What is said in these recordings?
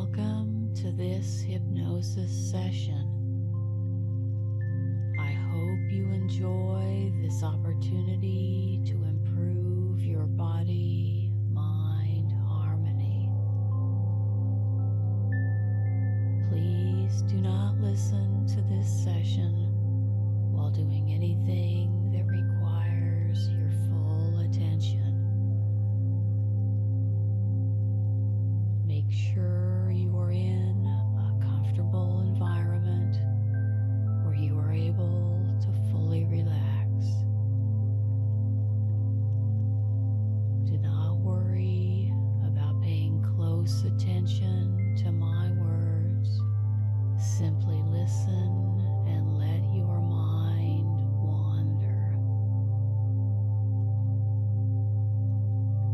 Welcome to this hypnosis session. I hope you enjoy this opportunity to improve your body-mind harmony. Please do not listen to this session while doing anything that requires your full attention. Make sure you are in a comfortable environment where you are able to fully relax. Do not worry about paying close attention to my words. Simply listen and let your mind wander.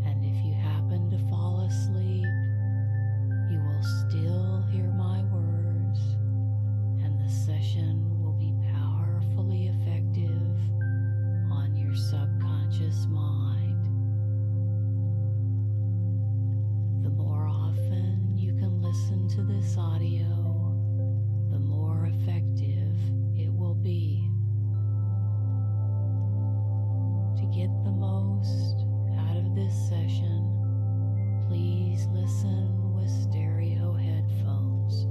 And if you happen to fall asleep, you will still hear my words, and the session will be powerfully effective on your subconscious mind. The more often you can listen to this audio, the more effective it will be. To get the most out of this session, please listen with stereo headphones.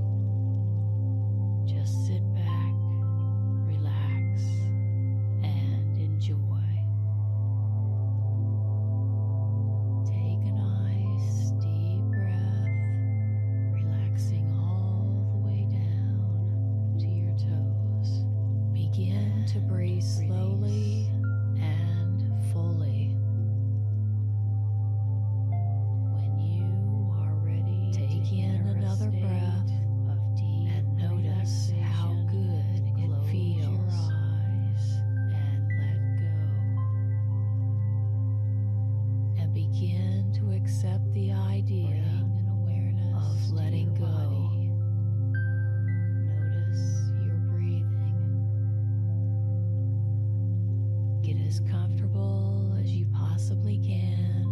Just sit back, relax, and enjoy. Take a nice deep breath, relaxing all the way down to your toes. Begin to breathe slowly and fully. When you are ready, take in another breath and notice how good it feels. And let go. And begin to accept the idea of letting go. Notice your breathing. Get as comfortable as you possibly can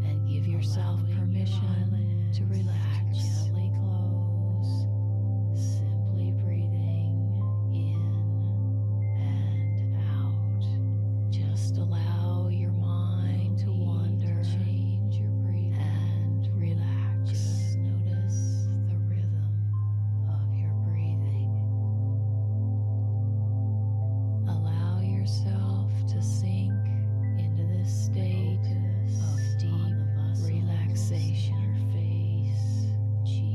and give yourself permission to relax. Gently close, simply breathing in and out. Just allow your mind to wander, change your breathing, and relax. Just notice the rhythm of your breathing. Allow yourself to sink into this state of deep relaxation. Your face, cheeks,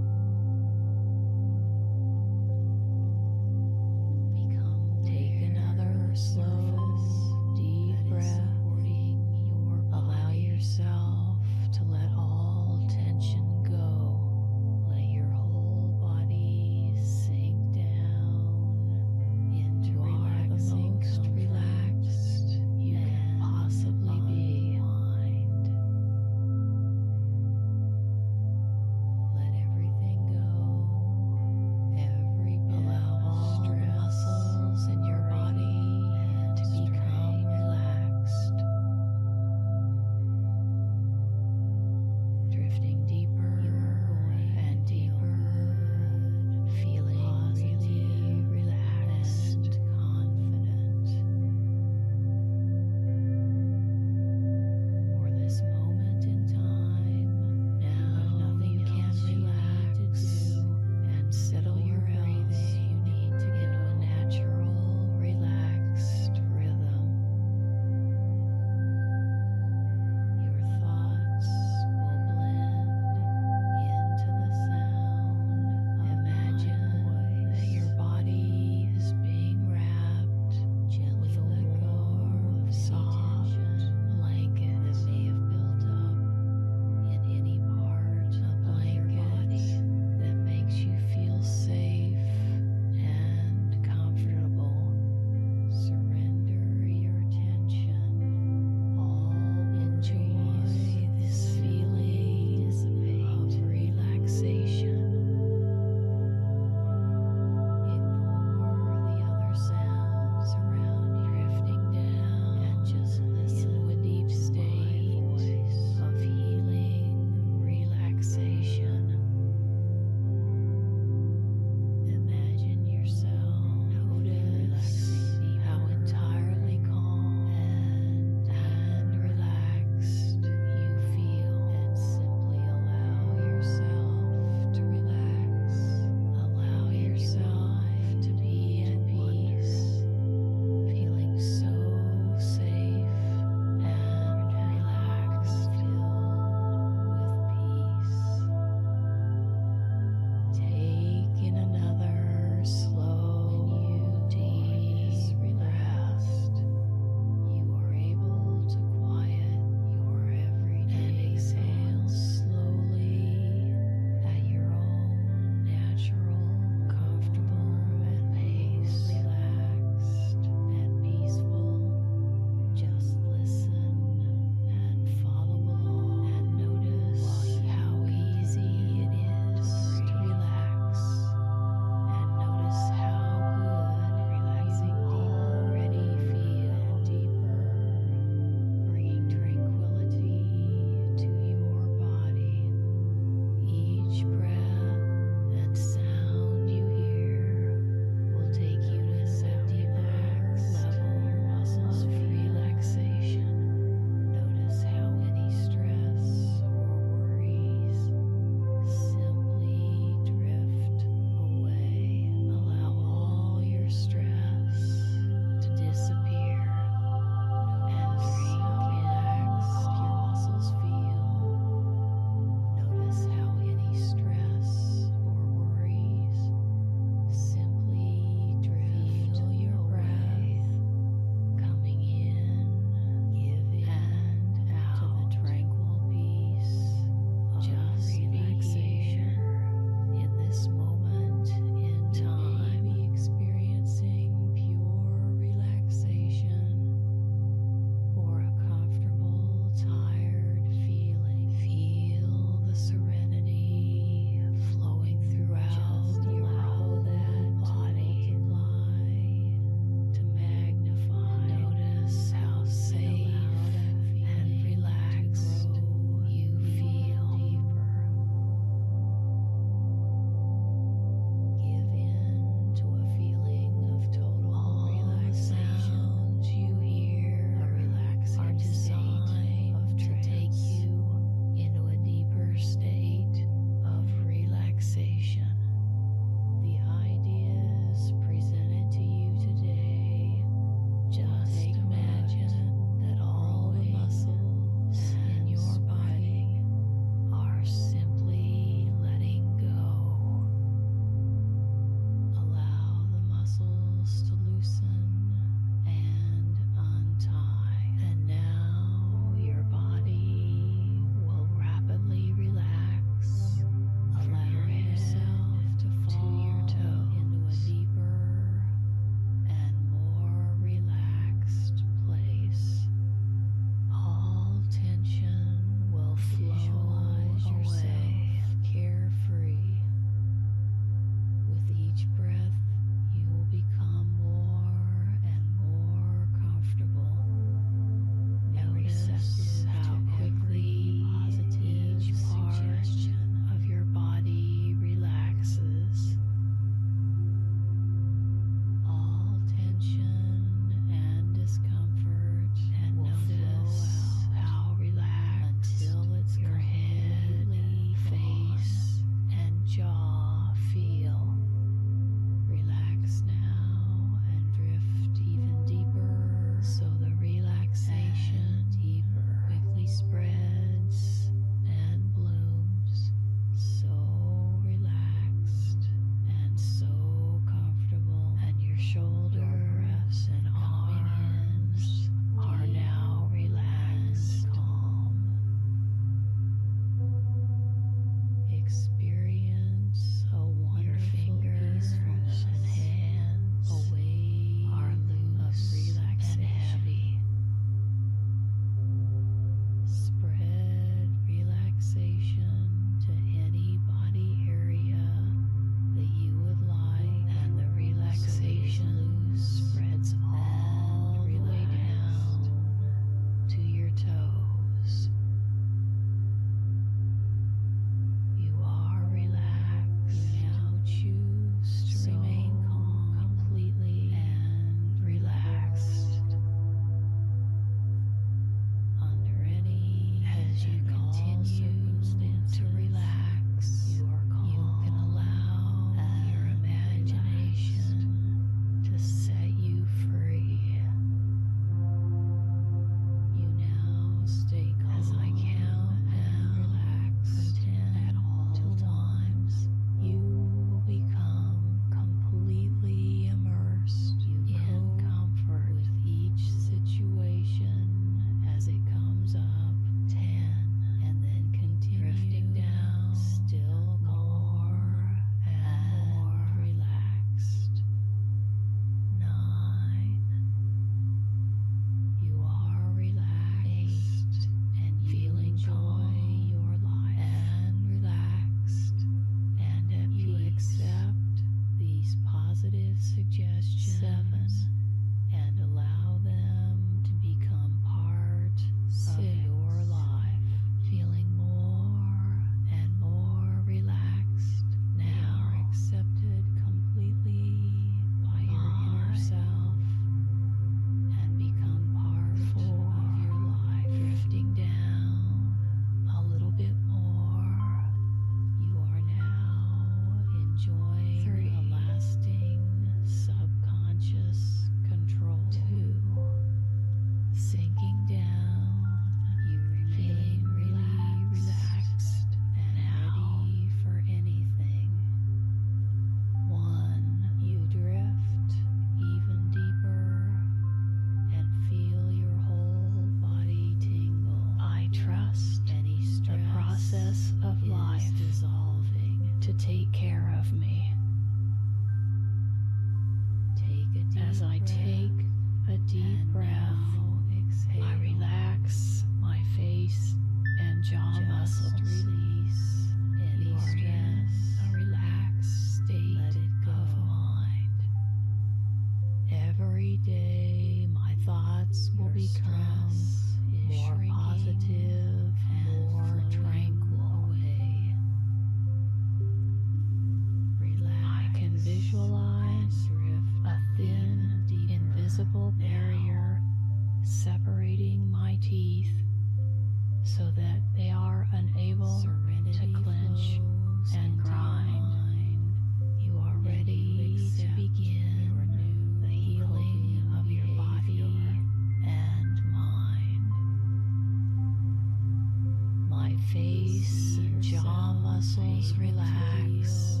face and jaw muscles relax,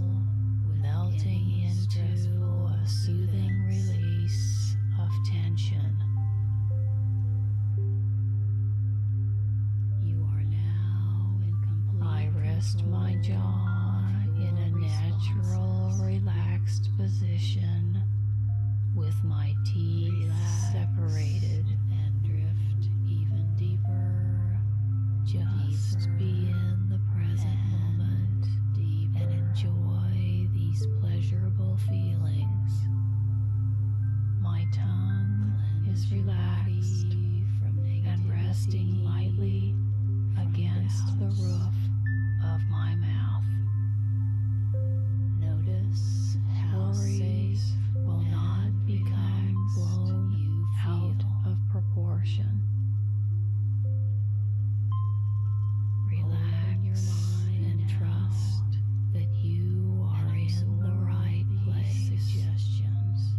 melting into a soothing release of tension. You are now in complete I rest my jaw in a natural, relaxed position with my teeth separated and drift even deeper. Just be in the present moment and enjoy these pleasurable feelings. My tongue is relaxed and resting lightly against the roof of my mouth. Notice how worries will not become blown out of proportion. Relax and trust that you are in the right place. Suggestions.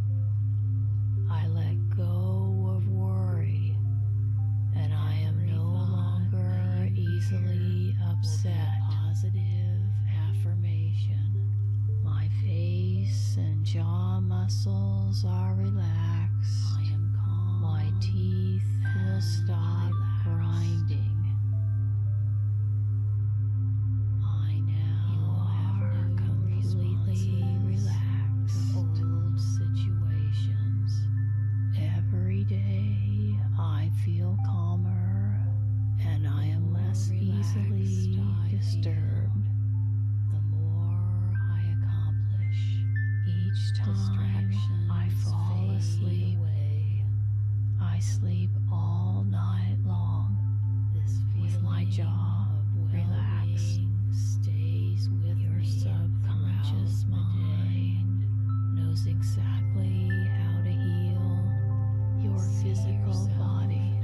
I let go of worry, and I am no longer easily upset. Positive affirmation. My face and jaw muscles are relaxed. I am calm. My teeth will stop grinding. I now are completely relaxed. Old situations. Every day I feel calmer and I am less easily disturbed. The more I accomplish, each time I fall asleep, I sleep all night long with my jaw relaxed. Stays with your subconscious mind knows exactly how to heal your physical body.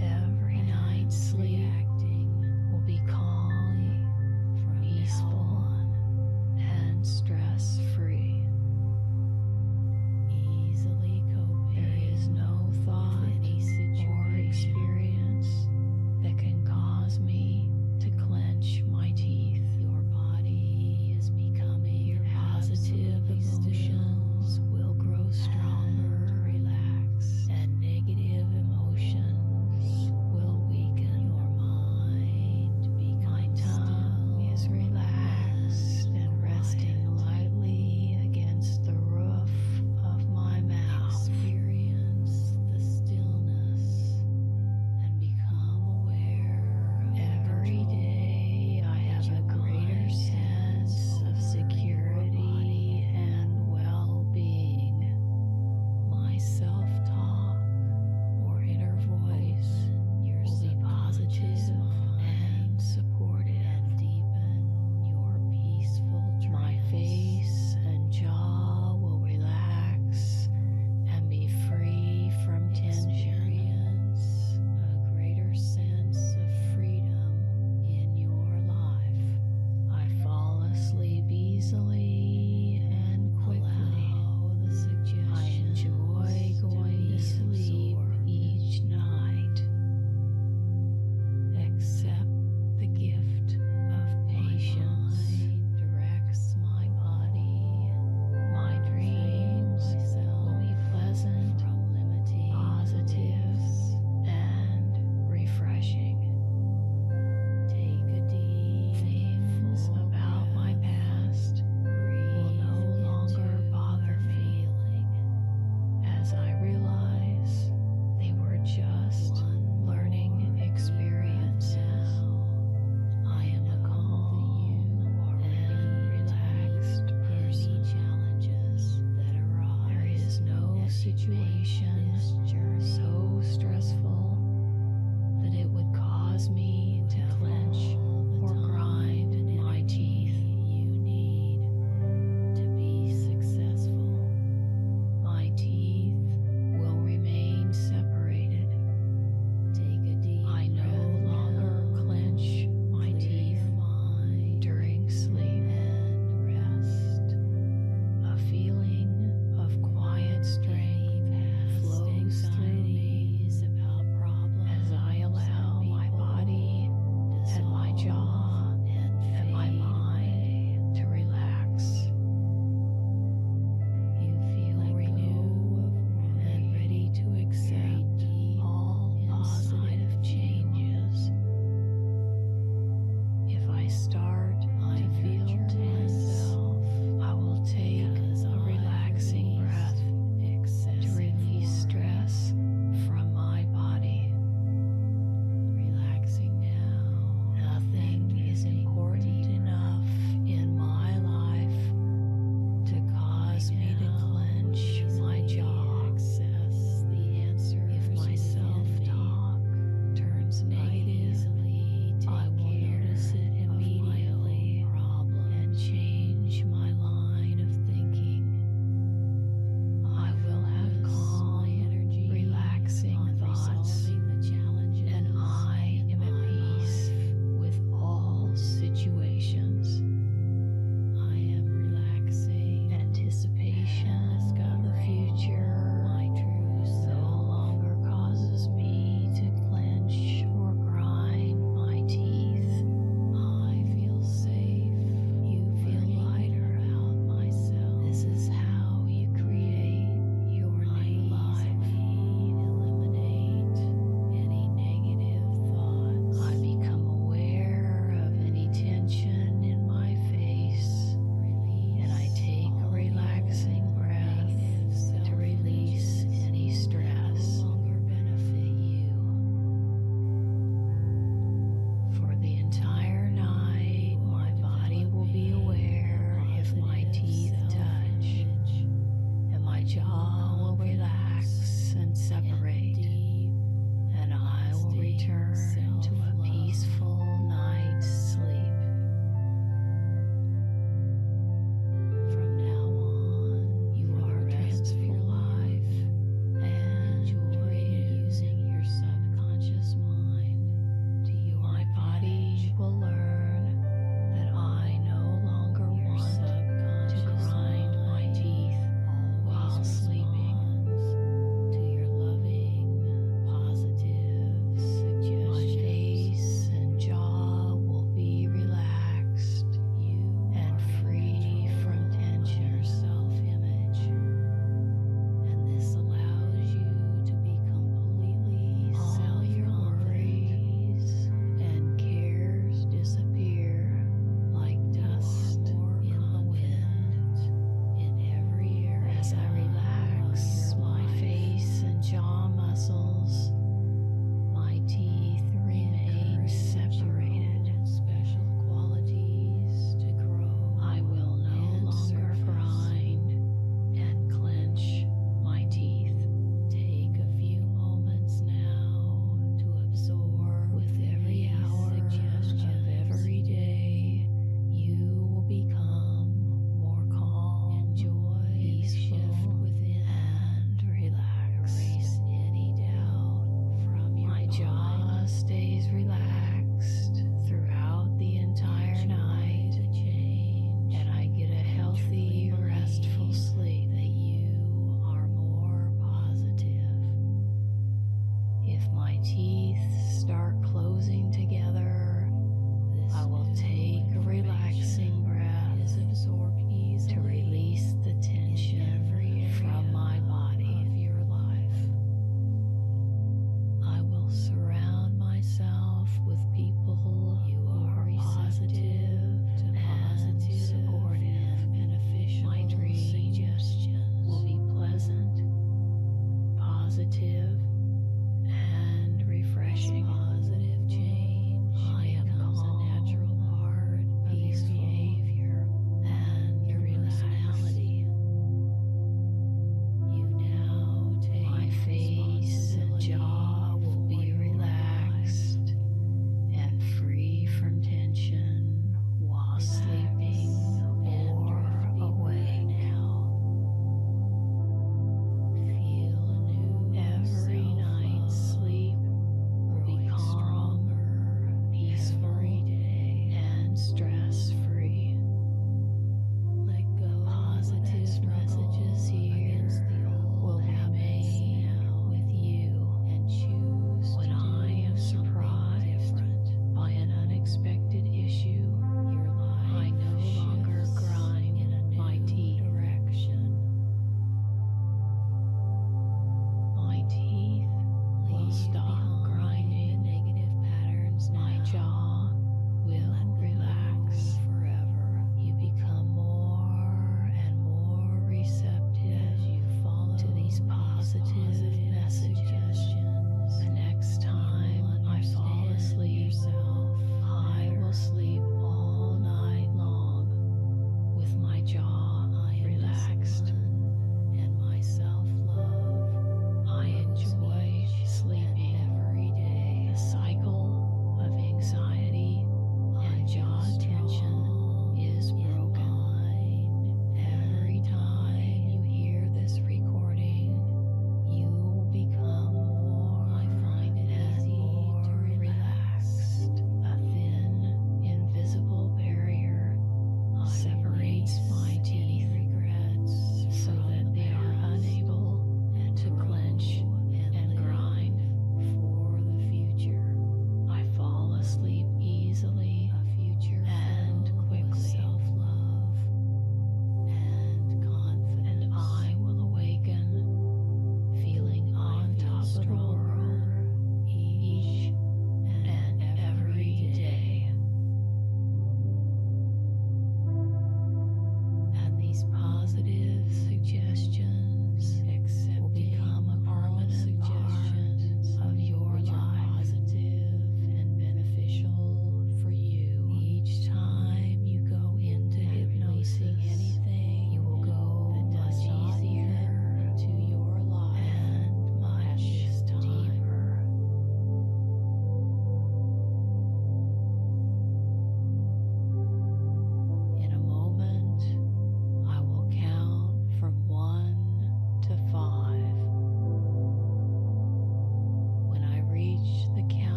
Every night's sleep will be calm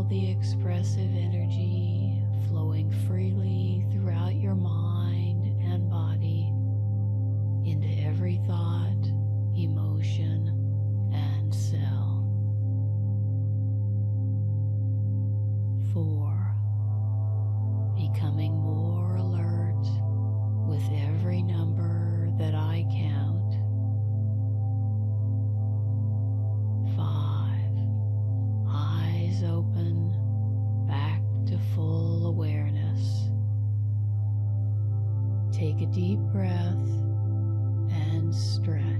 the expressive energy flowing freely throughout your mind and body into every thought, emotion, and cell. 4. Becoming more alert with every number that I count. 5. Eyes open, back to full awareness. Take a deep breath and stretch.